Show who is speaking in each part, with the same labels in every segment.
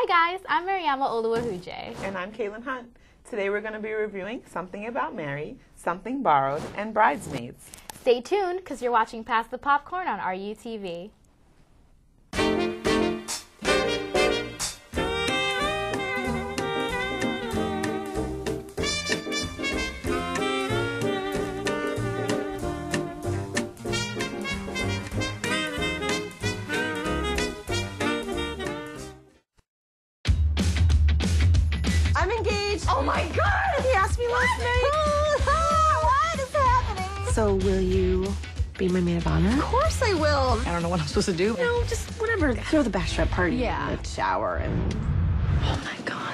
Speaker 1: Hi guys, I'm Mariama Olu-wehuje.
Speaker 2: And I'm Katelyn Hunt. Today we're going to be reviewing Something About Mary, Something Borrowed, and Bridesmaids.
Speaker 1: Stay tuned because you're watching Past the Popcorn on RUTV.
Speaker 3: I'm engaged.
Speaker 4: Oh my God!
Speaker 3: He asked me last night.
Speaker 4: What is happening?
Speaker 3: So will you be my maid of honor?
Speaker 4: Of course I will.
Speaker 3: I don't know what I'm supposed to do. No, just whatever. Throw the bachelorette party.
Speaker 4: Yeah.
Speaker 3: In the shower and. Oh my God.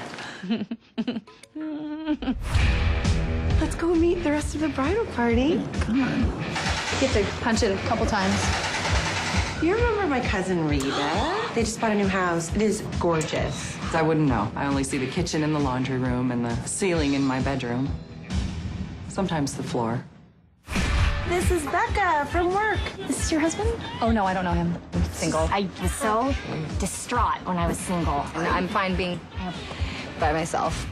Speaker 3: Let's go meet the rest of the bridal party. Come on.
Speaker 4: You have to punch it a couple times.
Speaker 3: You remember my cousin Rita? They just bought a new house. It is gorgeous.
Speaker 5: I wouldn't know. I only see the kitchen and the laundry room and the ceiling in my bedroom. Sometimes the floor.
Speaker 3: This is Becca from work.
Speaker 4: This is your husband? Oh no, I don't know him. I'm single. I was so distraught when I was single. And I'm fine being by myself.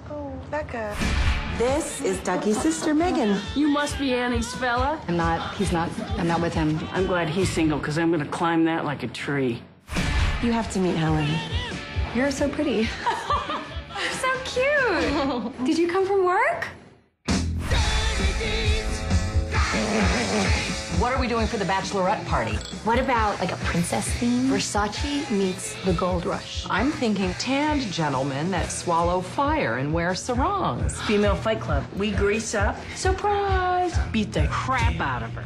Speaker 3: Oh, Becca. This is Dougie's sister, Megan.
Speaker 6: You must be Annie's fella.
Speaker 4: I'm not with him.
Speaker 6: I'm glad he's single, because I'm going to climb that like a tree.
Speaker 3: You have to meet Helen.
Speaker 4: You're so pretty. You're so cute. Did you come from work?
Speaker 7: What are we doing for the bachelorette party?
Speaker 4: What about like a princess theme? Versace meets the gold rush.
Speaker 5: I'm thinking tanned gentlemen that swallow fire and wear sarongs.
Speaker 6: Female Fight Club. We grease up. Surprise! Beat the crap out of her.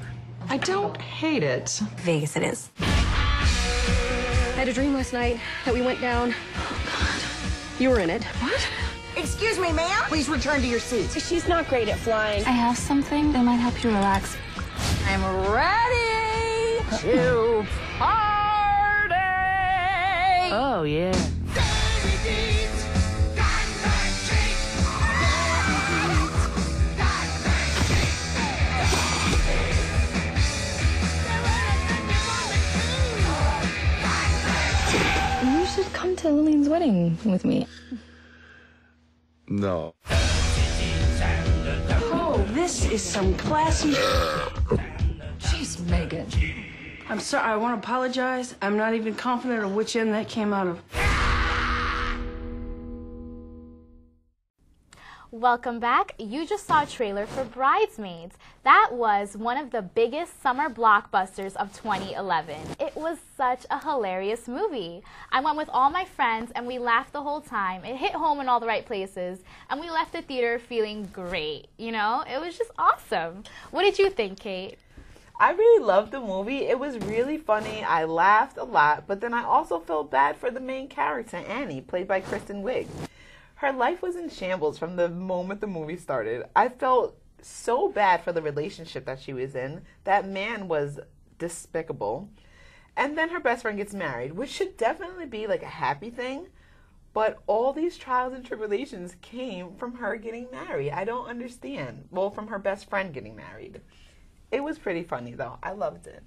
Speaker 5: I don't hate it.
Speaker 4: Vegas it is. I had a dream last night that we went down. Oh, God. You were in it. What?
Speaker 7: Excuse me, ma'am. Please return to your seat.
Speaker 3: She's not great at flying.
Speaker 4: I have something that might help you relax.
Speaker 7: I'm ready to party.
Speaker 6: Oh, yeah.
Speaker 4: You should come to Lillian's wedding with me.
Speaker 8: No.
Speaker 6: Oh, this is some classy.
Speaker 7: Jeez, Megan.
Speaker 6: I'm sorry, I want to apologize. I'm not even confident of which end that came out of.
Speaker 1: Welcome back. You just saw a trailer for Bridesmaids. That was one of the biggest summer blockbusters of 2011. It was such a hilarious movie. I went with all my friends and we laughed the whole time. It hit home in all the right places and we left the theater feeling great. You know, it was just awesome. What did you think, Kate?
Speaker 2: I really loved the movie. It was really funny. I laughed a lot, but then I also felt bad for the main character, Annie, played by Kristen Wiig. Her life was in shambles from the moment the movie started. I felt so bad for the relationship that she was in. That man was despicable. And then her best friend gets married, which should definitely be like a happy thing. But all these trials and tribulations came from her getting married. I don't understand. Well, from her best friend getting married. It was pretty funny, though. I loved it.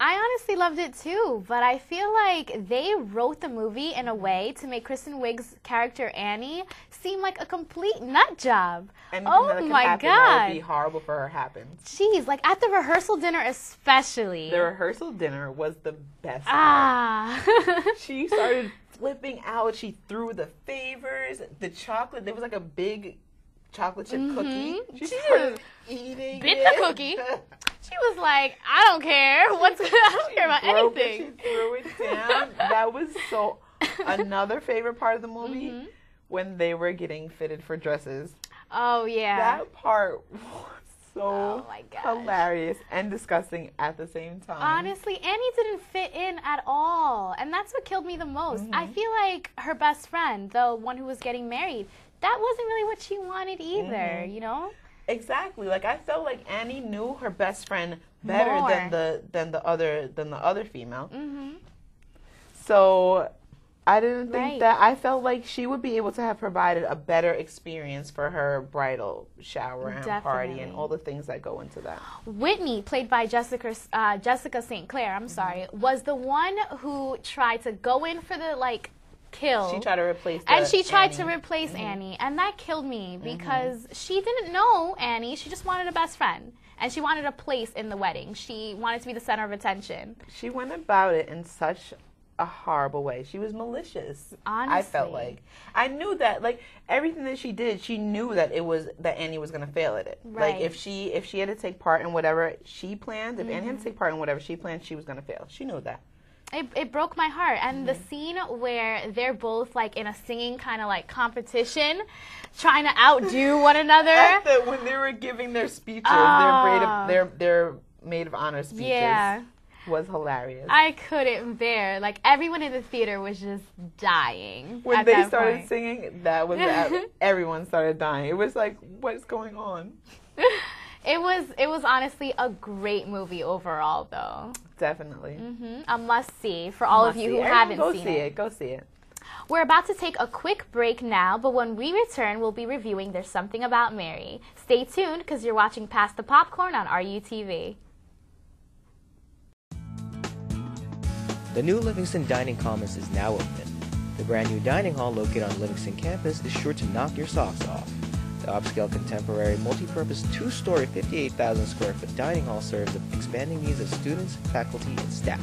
Speaker 1: I honestly loved it too, but I feel like they wrote the movie in a way to make Kristen Wiig's character Annie seem like a complete nut job.
Speaker 2: Anything
Speaker 1: Oh
Speaker 2: that
Speaker 1: my
Speaker 2: happen,
Speaker 1: God.
Speaker 2: That would be horrible for her happened.
Speaker 1: Jeez, like at the rehearsal dinner especially.
Speaker 2: The rehearsal dinner was the best part.
Speaker 1: Ah.
Speaker 2: She started flipping out. She threw the favors, the chocolate. There was like a big chocolate chip cookie. She started eating
Speaker 1: Bit
Speaker 2: it.
Speaker 1: the cookie. She was like, I don't care. I don't care about anything.
Speaker 2: She threw it down. That was so. Another favorite part of the movie when they were getting fitted for dresses.
Speaker 1: Oh yeah.
Speaker 2: That part was so
Speaker 1: Oh my gosh.
Speaker 2: hilarious and disgusting at the same time.
Speaker 1: Honestly, Annie didn't fit in at all, and that's what killed me the most. I feel like her best friend, the one who was getting married, that wasn't really what she wanted either. You know.
Speaker 2: Exactly. Like I felt like Annie knew her best friend better
Speaker 1: More.
Speaker 2: than the other female. So I didn't think that. I felt like she would be able to have provided a better experience for her bridal shower and party and all the things that go into that.
Speaker 1: Whitney, played by Jessica St. Clair, was the one who tried to go in for the killed.
Speaker 2: She tried to replace
Speaker 1: Annie, and that killed me because she didn't know Annie. She just wanted a best friend, and she wanted a place in the wedding. She wanted to be the center of attention.
Speaker 2: She went about it in such a horrible way. She was malicious.
Speaker 1: Honestly.
Speaker 2: I felt like. I knew that, like, everything that she did, she knew that that Annie was going to fail at it.
Speaker 1: Right.
Speaker 2: Like, if she had to take part in whatever she planned, if Annie had to take part in whatever she planned, she was going to fail. She knew that.
Speaker 1: It broke my heart. And the scene where they're both, like, in a singing kind of, like, competition, trying to outdo one another.
Speaker 2: When they were giving their speeches, their maid of honor speeches. Yeah. Was hilarious.
Speaker 1: I couldn't bear. Like, everyone in the theater was just dying.
Speaker 2: When they started singing, that was everyone started dying. It was like, what's going on?
Speaker 1: It was honestly a great movie overall, though.
Speaker 2: Definitely.
Speaker 1: A must-see for all of you who haven't seen it.
Speaker 2: Go see it.
Speaker 1: We're about to take a quick break now, but when we return, we'll be reviewing There's Something About Mary. Stay tuned, because you're watching Past the Popcorn on RUTV.
Speaker 8: The new Livingston Dining Commons is now open. The brand new dining hall located on Livingston campus is sure to knock your socks off. The upscale contemporary multi-purpose 2-story 58,000 square foot dining hall serves the expanding needs of students, faculty, and staff.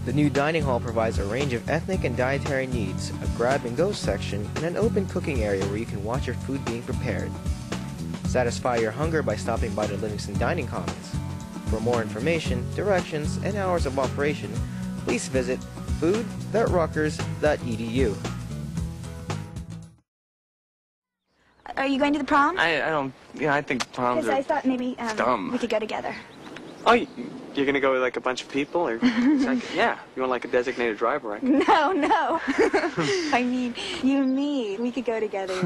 Speaker 8: The new dining hall provides a range of ethnic and dietary needs, a grab-and-go section, and an open cooking area where you can watch your food being prepared. Satisfy your hunger by stopping by the Livingston Dining Commons. For more information, directions, and hours of operation, please visit food.rutgers.edu.
Speaker 9: Are you going to the prom?
Speaker 10: I think proms are
Speaker 9: I thought maybe
Speaker 10: dumb.
Speaker 9: we could go together.
Speaker 10: Oh, you're gonna go with like a bunch of people, or yeah, you want like a designated driver, right?
Speaker 9: No. I mean, you and me. We could go together.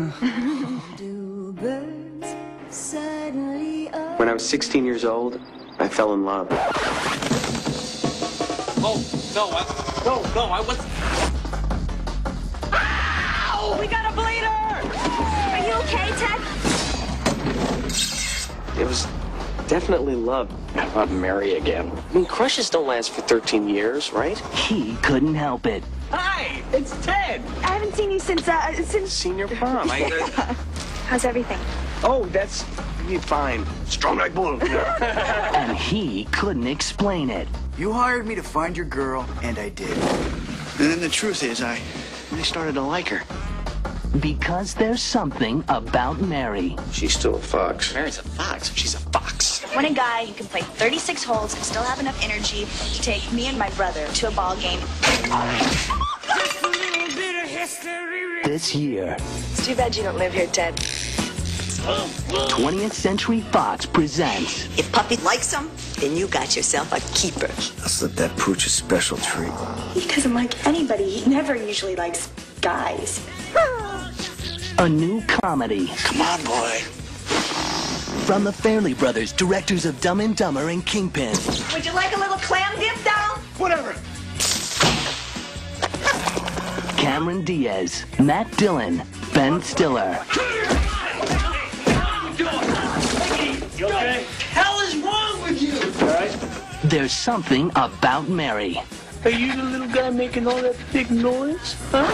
Speaker 10: When I was 16 years old, I fell in love.
Speaker 11: Oh no, I was.
Speaker 9: Ow! We got a bleeder. Are you okay, Ted?
Speaker 10: It was definitely love.
Speaker 11: How about Mary again?
Speaker 10: I mean, crushes don't last for 13 years, right?
Speaker 11: He couldn't help it. Hi, it's Ted.
Speaker 9: I haven't seen you since
Speaker 10: Senior prom.
Speaker 9: How's everything?
Speaker 10: Oh, that's fine. Strong like bull.
Speaker 11: And he couldn't explain it.
Speaker 12: You hired me to find your girl, and I did. And then the truth is, I started to like her.
Speaker 11: Because there's something about Mary.
Speaker 10: She's still a fox.
Speaker 12: Mary's a fox. She's a fox.
Speaker 9: I want a guy who can play 36 holes and still have enough energy to take me and my brother to a ball game.
Speaker 11: This year.
Speaker 9: It's too bad you don't live here, Ted.
Speaker 11: 20th Century Fox presents.
Speaker 13: If Puppy likes him, then you got yourself a keeper.
Speaker 12: I'll slip that pooch a special treat.
Speaker 9: He doesn't like anybody. He never usually likes guys.
Speaker 11: A new comedy.
Speaker 12: Come on, boy.
Speaker 11: From the Fairley Brothers, directors of Dumb and Dumber and Kingpin.
Speaker 13: Would you like a little clam dip, doll?
Speaker 12: Whatever.
Speaker 11: Cameron Diaz, Matt Dillon, Ben Stiller.
Speaker 12: You okay? What the hell is wrong with you? All right.
Speaker 11: There's something about Mary.
Speaker 10: Are you the little guy making all that big noise? Huh?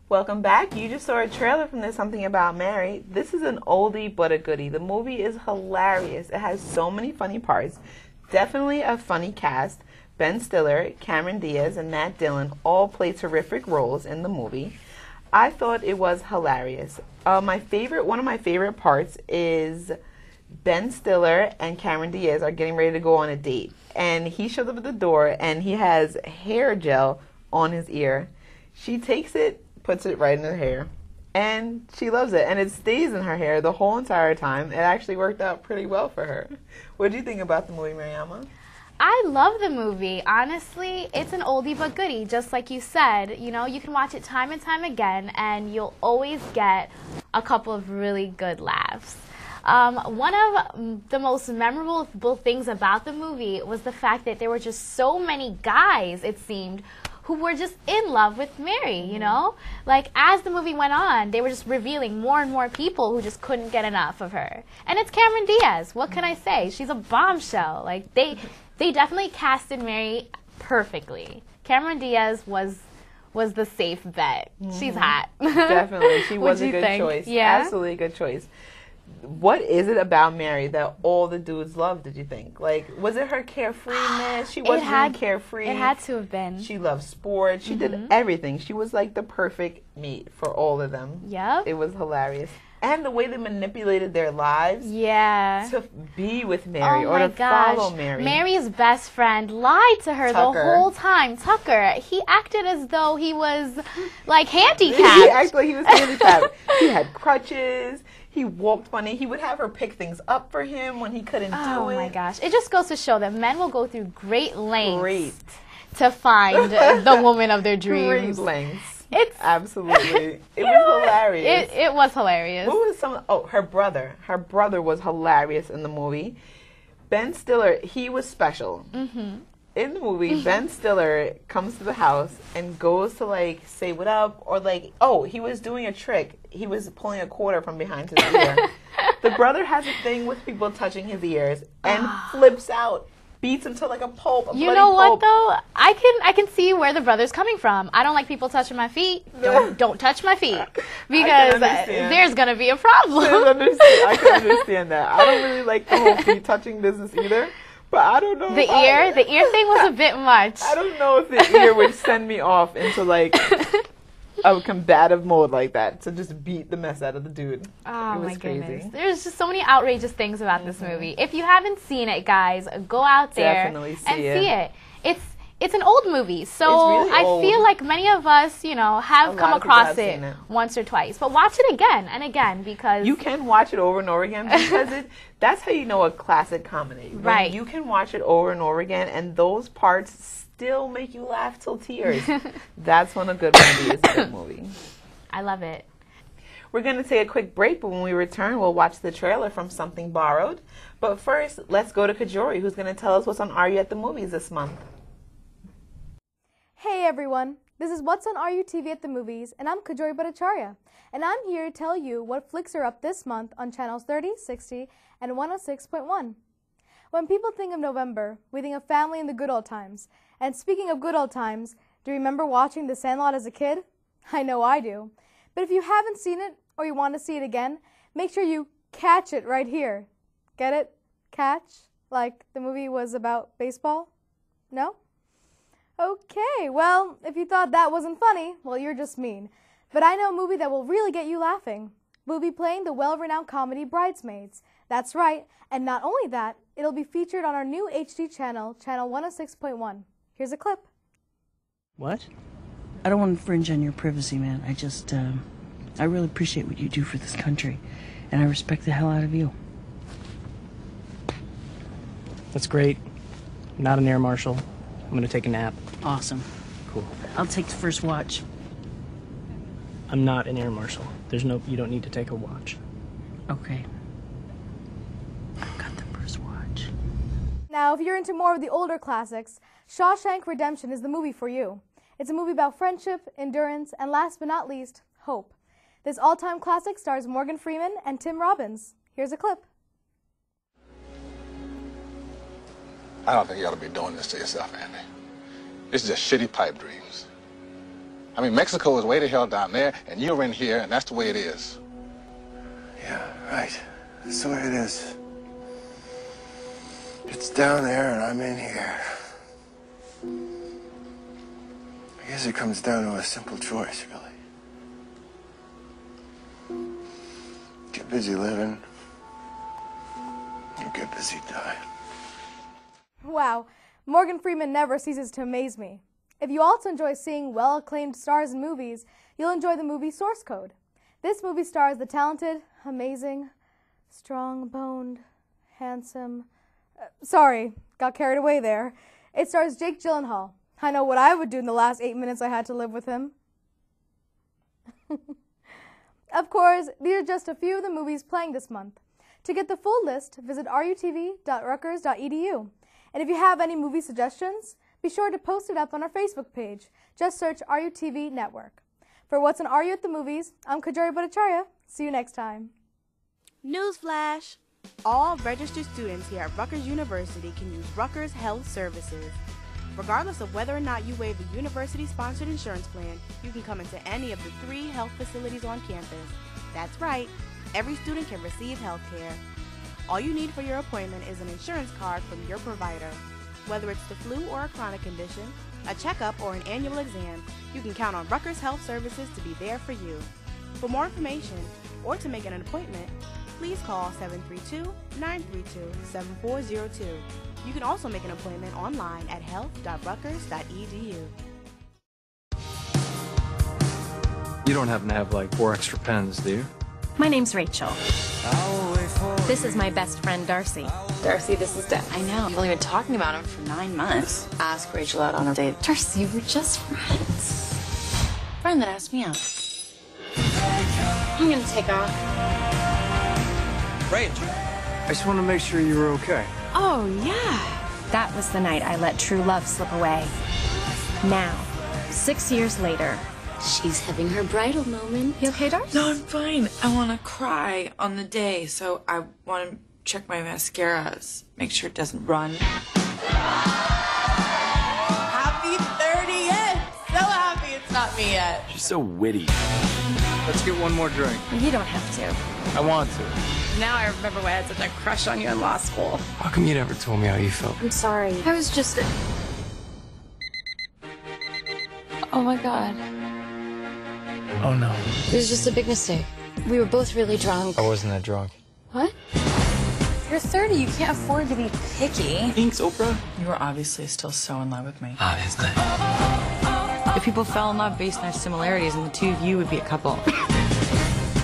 Speaker 2: Welcome back. You just saw a trailer from There's Something About Mary. This is an oldie but a goodie. The movie is hilarious. It has so many funny parts. Definitely a funny cast. Ben Stiller, Cameron Diaz, and Matt Dillon all play terrific roles in the movie. I thought it was hilarious. One of my favorite parts is Ben Stiller and Cameron Diaz are getting ready to go on a date. And he shows up at the door and he has hair gel on his ear. She takes it, puts it right in her hair, and she loves it, and it stays in her hair the whole entire time. It actually worked out pretty well for her. What do you think about the movie, Mariama?
Speaker 1: I love the movie. Honestly, it's an oldie but goodie, just like you said. You know, you can watch it time and time again, and you'll always get a couple of really good laughs. One of the most memorable things about the movie was the fact that there were just so many guys, it seemed, who were just in love with Mary, you know? Like, as the movie went on, they were just revealing more and more people who just couldn't get enough of her. And it's Cameron Diaz. What can I say? She's a bombshell. Like, they definitely casted Mary perfectly. Cameron Diaz was the safe bet. She's hot.
Speaker 2: Definitely. She was a good
Speaker 1: think?
Speaker 2: choice.
Speaker 1: Yeah?
Speaker 2: Absolutely a good choice. What is it about Mary that all the dudes loved, did you think? Like, was it her carefreeness? She was really carefree.
Speaker 1: It had to have been.
Speaker 2: She loved sports. She did everything. She was like the perfect mate for all of them.
Speaker 1: Yep.
Speaker 2: It was hilarious. And the way they manipulated their lives to be with Mary or to follow Mary.
Speaker 1: Mary's best friend lied to her the whole time. Tucker, he acted as though he was like handicapped.
Speaker 2: He acted like he was handicapped. He had crutches. He walked funny. He would have her pick things up for him when he couldn't do it.
Speaker 1: Oh my gosh. It just goes to show that men will go through great lengths to find the woman of their dreams.
Speaker 2: Great lengths.
Speaker 1: It's
Speaker 2: absolutely. It was hilarious.
Speaker 1: It was hilarious.
Speaker 2: What was some? Oh, her brother. Her brother was hilarious in the movie. Ben Stiller, he was special. In the movie, Ben Stiller comes to the house and goes to like say what up or like, oh, he was doing a trick. He was pulling a quarter from behind his ear. The brother has a thing with people touching his ears and flips out. Beats him to like a pulp.
Speaker 1: You know what though? I can see where the brother's coming from. I don't like people touching my feet. Don't touch my feet because there's gonna be a problem.
Speaker 2: I can understand that. I don't really like the whole feet touching business either. But I don't know.
Speaker 1: The ear thing was a bit much.
Speaker 2: I don't know if the ear would send me off into like a combative mode like that to just beat the mess out of the dude.
Speaker 1: Oh
Speaker 2: it was
Speaker 1: my goodness.
Speaker 2: crazy.
Speaker 1: There's just so many outrageous things about this movie. If you haven't seen it, guys, go out there and see it. It's an old movie, so
Speaker 2: really old.
Speaker 1: I feel like many of us, you know, have come across it once or twice. But watch it again and again because
Speaker 2: you can watch it over and over again because that's how you know a classic comedy.
Speaker 1: Right.
Speaker 2: You can watch it over and over again and those parts still make you laugh till tears. That's when a good movie is a good movie.
Speaker 1: I love it.
Speaker 2: We're going to take a quick break, but when we return, we'll watch the trailer from Something Borrowed. But first, let's go to Kajori, who's going to tell us what's on Are You at the Movies this month.
Speaker 14: Hey everyone, this is What's on Are You TV at the Movies, and I'm Kajori Bhattacharya, and I'm here to tell you what flicks are up this month on channels 30, 60, and 106.1. When people think of November, we think of family and the good old times. And speaking of good old times, do you remember watching The Sandlot as a kid? I know I do. But if you haven't seen it, or you want to see it again, make sure you catch it right here. Get it? Catch? Like the movie was about baseball? No? Okay, well, if you thought that wasn't funny, well, you're just mean. But I know a movie that will really get you laughing. We'll be playing the well-renowned comedy Bridesmaids. That's right, and not only that, it'll be featured on our new HD channel, channel 106.1. Here's a clip.
Speaker 6: What? I don't want to infringe on your privacy, man. I really appreciate what you do for this country, and I respect the hell out of you.
Speaker 15: That's great. I'm not an air marshal. I'm gonna take a nap.
Speaker 6: Awesome.
Speaker 15: Cool.
Speaker 6: I'll take the first watch.
Speaker 15: I'm not an air marshal. You don't need to take a watch.
Speaker 6: Okay. I've got the first watch.
Speaker 14: Now, if you're into more of the older classics, Shawshank Redemption is the movie for you. It's a movie about friendship, endurance, and last but not least, hope. This all-time classic stars Morgan Freeman and Tim Robbins. Here's a clip.
Speaker 16: I don't think you ought to be doing this to yourself, Andy. This is just shitty pipe dreams. I mean, Mexico is way the hell down there, and you're in here, and that's the way it is.
Speaker 17: Yeah, right. That's the way it is. It's down there, and I'm in here. I guess it comes down to a simple choice, really. Get busy living, or get busy dying.
Speaker 14: Wow, Morgan Freeman never ceases to amaze me. If you also enjoy seeing well-acclaimed stars in movies, you'll enjoy the movie Source Code. This movie stars the talented, amazing, strong-boned, handsome... sorry, got carried away there. It stars Jake Gyllenhaal. I know what I would do in the last 8 minutes I had to live with him. Of course, these are just a few of the movies playing this month. To get the full list, visit rutv.rutgers.edu. And if you have any movie suggestions, be be sure to post it up on our Facebook page. Just search RUTV Network. For What's on RU at the Movies, I'm Kajori Bhattacharya. See you next time.
Speaker 18: Newsflash! All registered students here at Rutgers University can use Rutgers Health Services. Regardless of whether or not you waive a university-sponsored insurance plan, you can come into any of the 3 health facilities on campus. That's right, every student can receive health care. All you need for your appointment is an insurance card from your provider. Whether it's the flu or a chronic condition, a checkup or an annual exam, you can count on Rutgers Health Services to be there for you. For more information or to make an appointment, please call 732-932-7402. You can also make an appointment online at health.rutgers.edu.
Speaker 19: You don't happen to have like 4 extra pens, do you?
Speaker 20: My name's Rachel. This is my best friend, Darcy.
Speaker 21: Darcy, this is Deb. I know. I've only been talking about him for 9 months. Ask Rachel out on a date.
Speaker 20: Darcy, we're just friends.
Speaker 21: Friend that asked me out. I'm gonna take off.
Speaker 19: Rachel. I just want to make sure you were okay.
Speaker 20: Oh, yeah. That was the night I let true love slip away. Now, 6 years later, she's having her bridal moment. You okay, Darcy?
Speaker 22: No, I'm fine. I want to cry on the day, so I want to check my mascaras, make sure it doesn't run.
Speaker 21: Happy 30th! So happy it's not me yet.
Speaker 19: She's so witty. Let's get one more drink.
Speaker 20: You don't have to.
Speaker 19: I want to.
Speaker 20: Now I remember why I had such a crush on you in law school.
Speaker 19: How come you never told me how you felt?
Speaker 20: I'm sorry. I was just...
Speaker 21: Oh my god.
Speaker 19: Oh no.
Speaker 21: It was just a big mistake. We were both really drunk.
Speaker 19: I wasn't that drunk.
Speaker 21: What? You're 30. You can't afford to be picky.
Speaker 19: Thanks, Oprah.
Speaker 22: You were obviously still so in love with me.
Speaker 19: Obviously.
Speaker 22: If people fell in love based on their similarities, and the two of you would be a couple.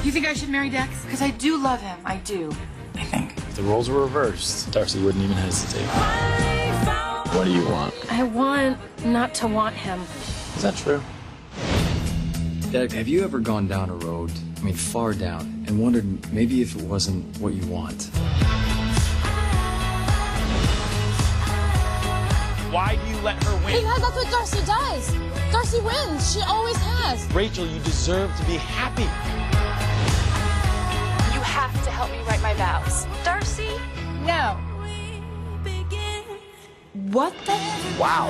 Speaker 22: You think I should marry Dex? Because I do love him. I do. I think.
Speaker 19: If the roles were reversed, Darcy wouldn't even hesitate. What do you want?
Speaker 20: I want not to want him.
Speaker 19: Is that true? Dad, have you ever gone down a road, far down, and wondered maybe if it wasn't what you want? Why do you let her win?
Speaker 21: Because that's what Darcy does. Darcy wins. She always has.
Speaker 19: Rachel, you deserve to be happy.
Speaker 20: You have to help me write my vows. Darcy?
Speaker 21: No. What the?
Speaker 19: Wow.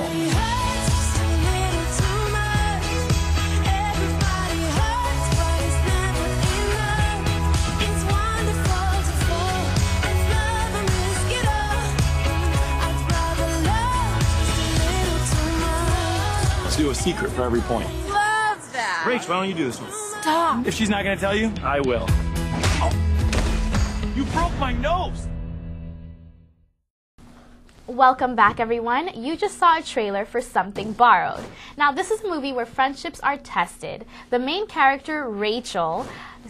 Speaker 19: Let's do a secret for every point.
Speaker 21: Love that.
Speaker 19: Rach, why don't you do this one?
Speaker 21: Stop.
Speaker 19: If she's not going to tell you, I will. Oh. You broke my nose!
Speaker 1: Welcome back, everyone. You just saw a trailer for Something Borrowed. Now, this is a movie where friendships are tested. The main character, Rachel,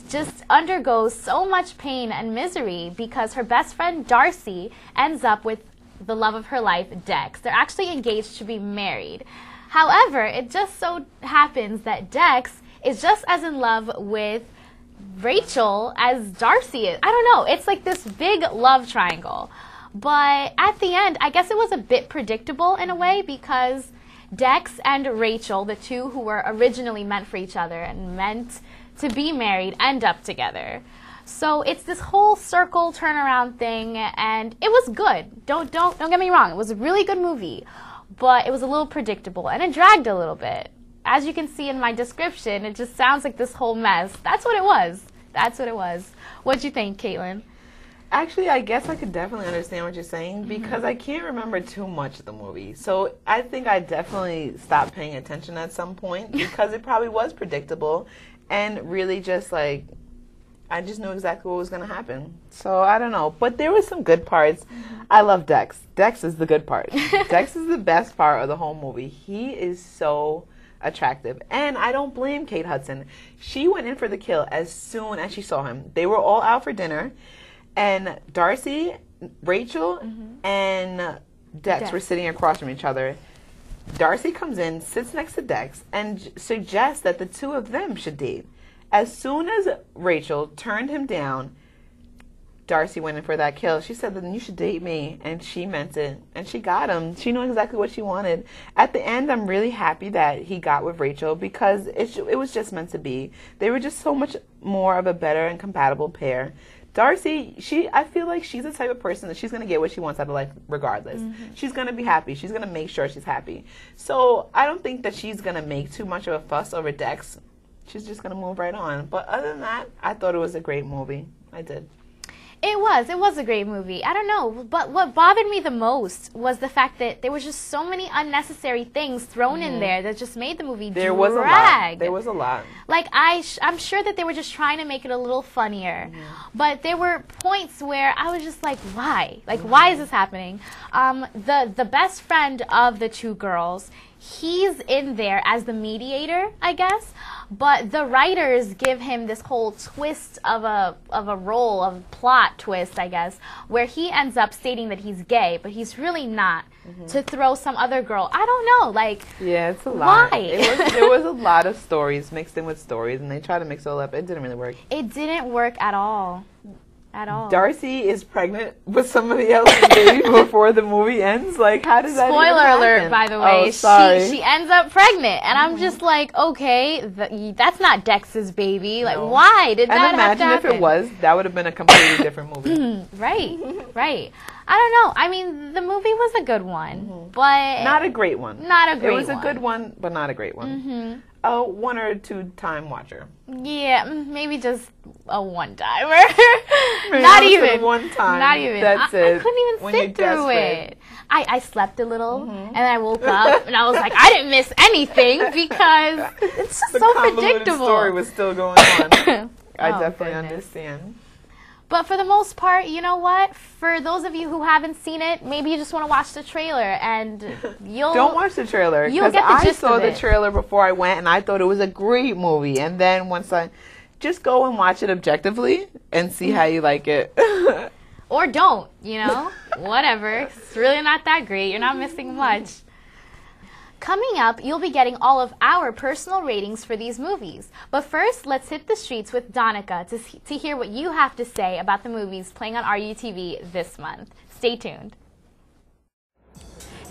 Speaker 1: just undergoes so much pain and misery because her best friend, Darcy, ends up with the love of her life, Dex. They're actually engaged to be married. However, it just so happens that Dex is just as in love with Rachel as Darcy is. I don't know. It's like this big love triangle. But at the end, I guess it was a bit predictable in a way because Dex and Rachel, the two who were originally meant for each other and meant to be married, end up together. So it's this whole circle turnaround thing, and it was good. Don't get me wrong. It was a really good movie, but it was a little predictable and it dragged a little bit. As you can see in my description, it just sounds like this whole mess. That's what it was. That's what it was. What'd you think, Katelyn?
Speaker 2: Actually, I guess I could definitely understand what you're saying because I can't remember too much of the movie. So I think I definitely stopped paying attention at some point because it probably was predictable and really just like, I just knew exactly what was going to happen. So I don't know. But there were some good parts. I love Dex. Dex is the good part. Dex is the best part of the whole movie. He is so attractive. And I don't blame Kate Hudson. She went in for the kill as soon as she saw him. They were all out for dinner. And Darcy, Rachel, and Dex were sitting across from each other. Darcy comes in, sits next to Dex, and suggests that the two of them should date. As soon as Rachel turned him down, Darcy went in for that kill, she said, then you should date me. And she meant it. And she got him. She knew exactly what she wanted. At the end, I'm really happy that he got with Rachel because it was just meant to be. They were just so much more of a better and compatible pair. Darcy, I feel like she's the type of person that she's going to get what she wants out of life regardless. She's going to be happy. She's going to make sure she's happy. So I don't think that she's going to make too much of a fuss over Dex. She's just going to move right on. But other than that, I thought it was a great movie. I did.
Speaker 1: It was a great movie. I don't know, but what bothered me the most was the fact that there was just so many unnecessary things thrown in there that just made the movie drag.
Speaker 2: There was a lot.
Speaker 1: Like, I'm sure that they were just trying to make it a little funnier, but there were points where I was just like, why? Like, why is this happening? The best friend of the two girls, he's in there as the mediator, I guess, but the writers give him this whole twist of a role, of plot twist, I guess, where he ends up stating that he's gay, but he's really not, to throw some other girl. I don't know, like,
Speaker 2: yeah, it's a lot.
Speaker 1: Why?
Speaker 2: There was a lot of stories mixed in with stories, and they tried to mix it all up. It didn't really work.
Speaker 1: It didn't work at all. At all.
Speaker 2: Darcy is pregnant with somebody else's baby before the movie ends. Like, how does that even happen?
Speaker 1: Spoiler alert, by the way.
Speaker 2: Oh, sorry.
Speaker 1: She ends up pregnant, and I'm just like, okay, that's not Dex's baby. Like, why did that happen?
Speaker 2: And imagine if it was, that would have been a completely different movie.
Speaker 1: Right. I don't know. I mean, the movie was a good one, but
Speaker 2: not a great one.
Speaker 1: Not a great one.
Speaker 2: It was a good one, but not a great one. A 1 or 2 time watcher.
Speaker 1: Yeah, maybe just a one-timer. Not even.
Speaker 2: One time.
Speaker 1: Not even.
Speaker 2: That's
Speaker 1: it. I couldn't even sit through it. I slept a little, and I woke up, and I was like, I didn't miss anything because it's just so predictable.
Speaker 2: The story was still going on. I definitely understand.
Speaker 1: But for the most part, you know what? For those of you who haven't seen it, maybe you just want to watch the trailer, and you'll...
Speaker 2: Don't watch the trailer, because I saw the trailer before I went, and I thought it was a great movie. And then once just go and watch it objectively and see how you like it.
Speaker 1: Or don't, you know? Whatever. It's really not that great. You're not missing much. Coming up, you'll be getting all of our personal ratings for these movies. But first, let's hit the streets with Donica to hear what you have to say about the movies playing on RUTV this month. Stay tuned.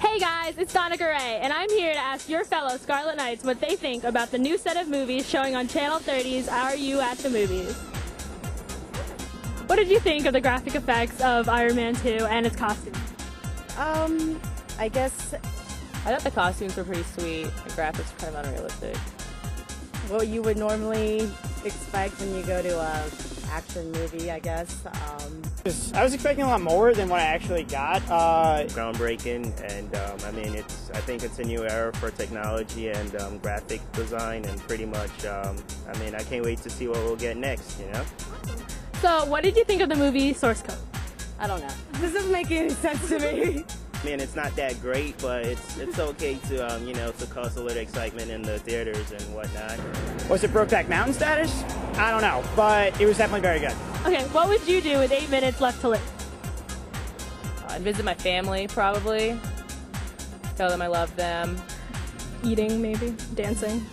Speaker 3: Hey guys, it's Donica Ray, and I'm here to ask your fellow Scarlet Knights what they think about the new set of movies showing on Channel 30's Are You at the Movies? What did you think of the graphic effects of Iron Man 2 and its costume?
Speaker 5: I guess I thought the costumes were pretty sweet. The graphics were kind of unrealistic. What you would normally expect when you go to a action movie, I guess.
Speaker 23: I was expecting a lot more than what I actually got.
Speaker 24: Groundbreaking, and I think it's a new era for technology and graphic design, and pretty much, I can't wait to see what we'll get next, you know?
Speaker 3: So, what did you think of the movie Source Code?
Speaker 5: I don't know. This doesn't make any sense to me.
Speaker 24: It's not that great, but it's okay to to cause a little excitement in the theaters and whatnot.
Speaker 23: Was it Brokeback Mountain status? I don't know, but it was definitely very good.
Speaker 3: Okay, what would you do with 8 minutes left to live?
Speaker 5: I'd visit my family, probably. Tell them I love them.
Speaker 3: Eating, maybe. Dancing.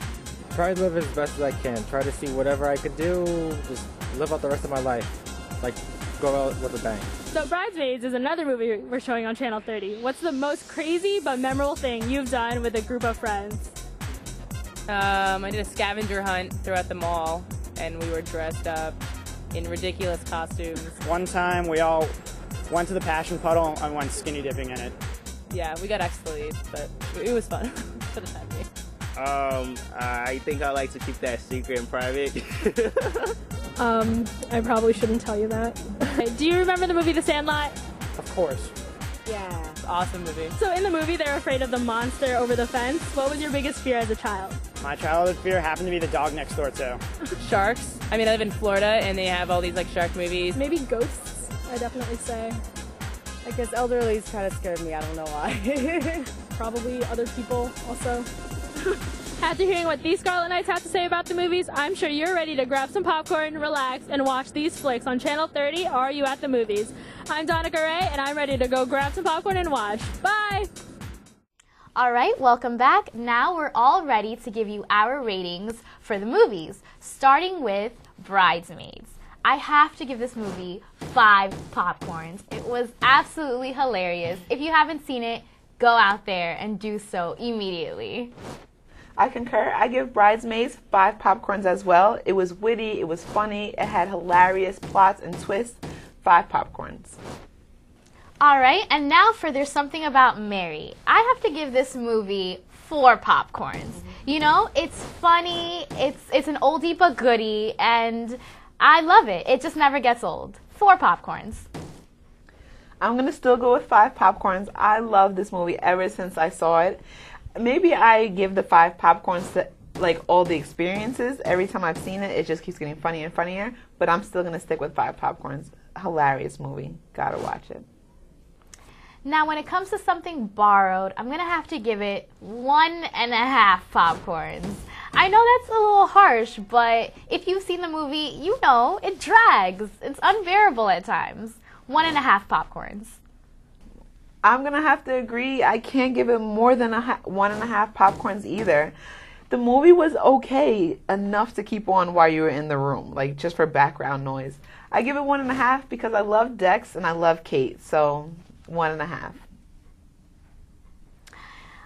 Speaker 8: Try to live as best as I can. Try to see whatever I could do. Just live out the rest of my life. Like, go out with a bang.
Speaker 3: So Bridesmaids is another movie we're showing on Channel 30. What's the most crazy but memorable thing you've done with a group of friends?
Speaker 5: I did a scavenger hunt throughout the mall, and we were dressed up in ridiculous costumes.
Speaker 23: One time we all went to the Passion Puddle and went skinny dipping in it.
Speaker 5: Yeah, we got expletive, but it was fun for the time being.
Speaker 24: I think I like to keep that secret and private.
Speaker 3: I probably shouldn't tell you that. Do you remember the movie The Sandlot?
Speaker 23: Of course.
Speaker 5: Yeah. Awesome movie.
Speaker 3: So in the movie, they're afraid of the monster over the fence. What was your biggest fear as a child?
Speaker 23: My childhood fear happened to be the dog next door, too.
Speaker 5: Sharks. I live in Florida, and they have all these, shark movies.
Speaker 3: Maybe ghosts, I definitely say.
Speaker 5: I guess elderly's kind of scared me. I don't know why.
Speaker 3: Probably other people also. After hearing what these Scarlet Knights have to say about the movies, I'm sure you're ready to grab some popcorn, relax, and watch these flicks on Channel 30, Are You at the Movies? I'm Donica Ray, and I'm ready to go grab some popcorn and watch. Bye!
Speaker 1: All right, welcome back. Now we're all ready to give you our ratings for the movies, starting with Bridesmaids. I have to give this movie 5 popcorns. It was absolutely hilarious. If you haven't seen it, go out there and do so immediately.
Speaker 2: I concur. I give Bridesmaids 5 popcorns as well. It was witty, it was funny, it had hilarious plots and twists. 5 popcorns.
Speaker 1: Alright, and now for There's Something About Mary. I have to give this movie 4 popcorns. You know, it's funny, it's an oldie but goodie, and I love it. It just never gets old. 4 popcorns.
Speaker 2: I'm going to still go with 5 popcorns. I love this movie ever since I saw it. Maybe I give the 5 popcorns to like all the experiences. Every time I've seen it, it just keeps getting funnier and funnier, but I'm still going to stick with 5 popcorns. Hilarious movie. Gotta watch it.
Speaker 1: Now, when it comes to something borrowed, I'm going to have to give it 1.5 popcorns. I know that's a little harsh, but if you've seen the movie, you know it drags. It's unbearable at times. 1.5 popcorns.
Speaker 2: I'm going to have to agree. I can't give it more than 1.5 popcorns either. The movie was okay enough to keep on while you were in the room, like just for background noise. I give it 1.5 because I love Dex and I love Kate, so 1.5.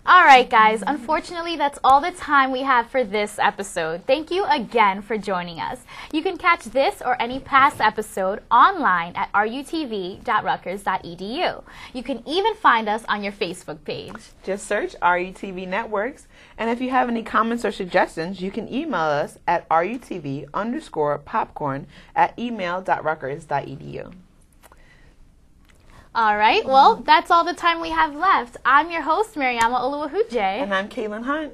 Speaker 1: Alright guys, unfortunately that's all the time we have for this episode. Thank you again for joining us. You can catch this or any past episode online at rutv.rutgers.edu. You can even find us on your Facebook page.
Speaker 2: Just search RUTV Networks, and if you have any comments or suggestions, you can email us at rutv_popcorn@email.rutgers.edu.
Speaker 1: All right, well, that's all the time we have left. I'm your host, Mariama Olu-wehuje.
Speaker 2: And I'm Katelyn Hunt.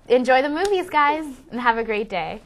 Speaker 1: Enjoy the movies, guys, and have a great day.